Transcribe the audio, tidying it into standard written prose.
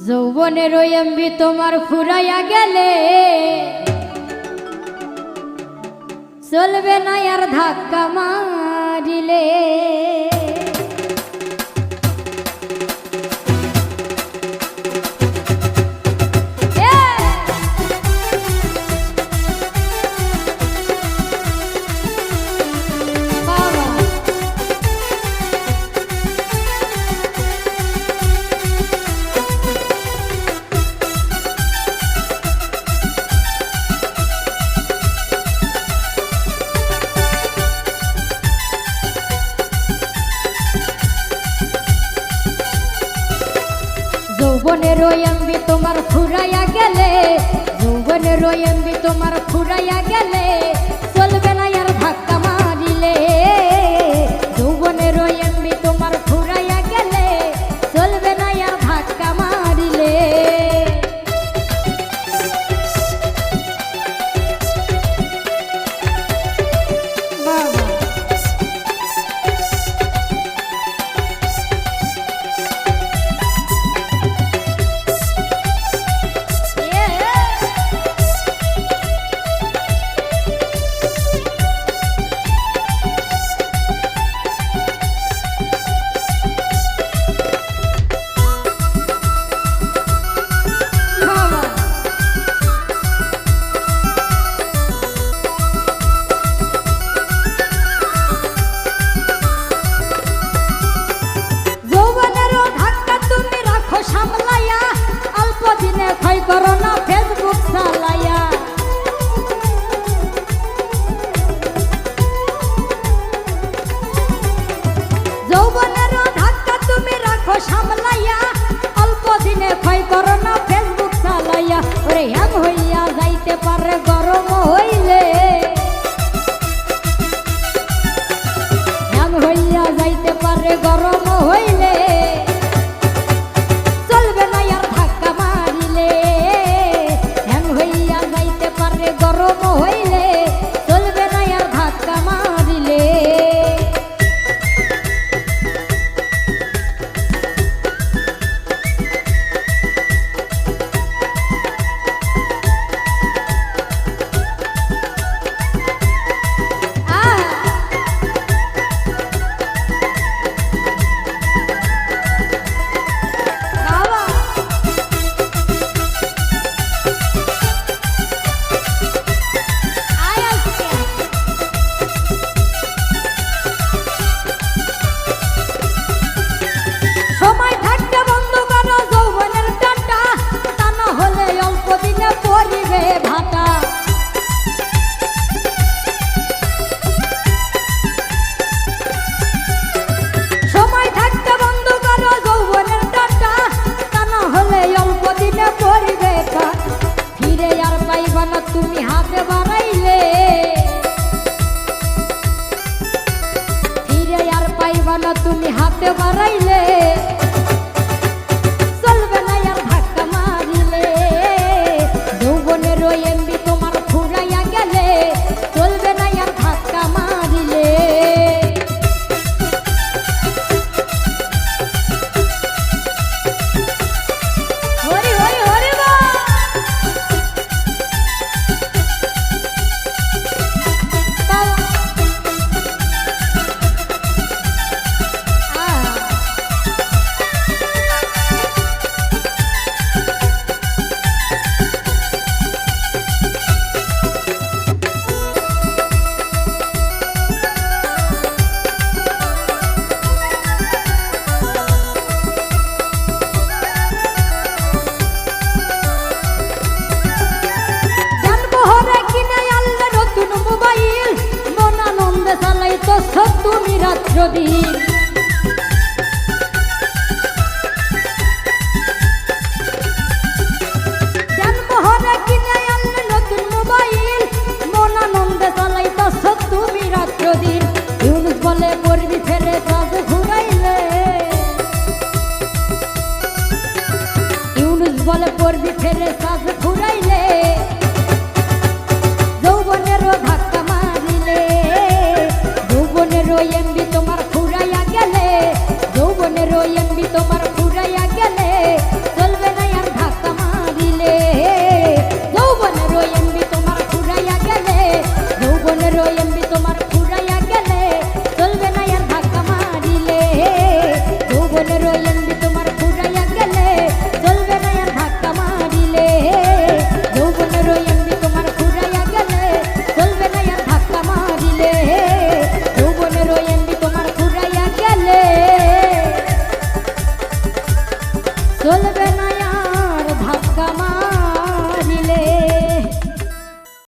যৌবনের ওই এমবি তোমার ফুরাইয়া গেলে চলবে না আর ধাক্কা মারিলে। যৌবনের ওই এমবি তোমার ফুরাইয়া গেলে, যৌবনের ওই এমবি তোমার ফুরাইয়া গেলে চলবে না আর ধাক্কা মারিলে। যৌবনের ওই এমবি তোমার ফুরাইয়া গেলে চলবে না আর ধাক্কা মারিলে। করোনা ফেসবুক চালাইয়া যৌবনের ধাক্কা তুমি রাখো সামলাইয়া, অল্প দিনে ক্ষয় করোনা ফেসবুক চালাইয়া। ওরে হ্যাং হইয়া যাইতে পারে গরম হইলে, হ্যাং হইয়া যাইতে পারে গরম হইলে গরম হইলে চলবে না আর ধাক্কা মারিলে। তুমি হাতে বাড়াইলে ফিরে আর পাইবা না, তুমি হাতে বাড়াইলে চলবে না আর ধাক্কা মারিলে। যৌবনের ওই এমবি তোমার ফুরাইয়া গেলে চলবে না আর ধাক্কা মারিলে। তুমি রাত্র দিন জন্মহরে কিনে আনলে নতুন মোবাইল, মন আনন্দে চালাইতেছ তুমি রাত্র দিন। ইউনুস বলে পড়বি ফেরে চাঁদ ঘুরাইলে, ইউনুস বলে পড়বি ফেরে চাঁদ ঘুরাইলে যৌবনের ধাক্কা মারিলে। যৌবনের ওই এমবি তোমার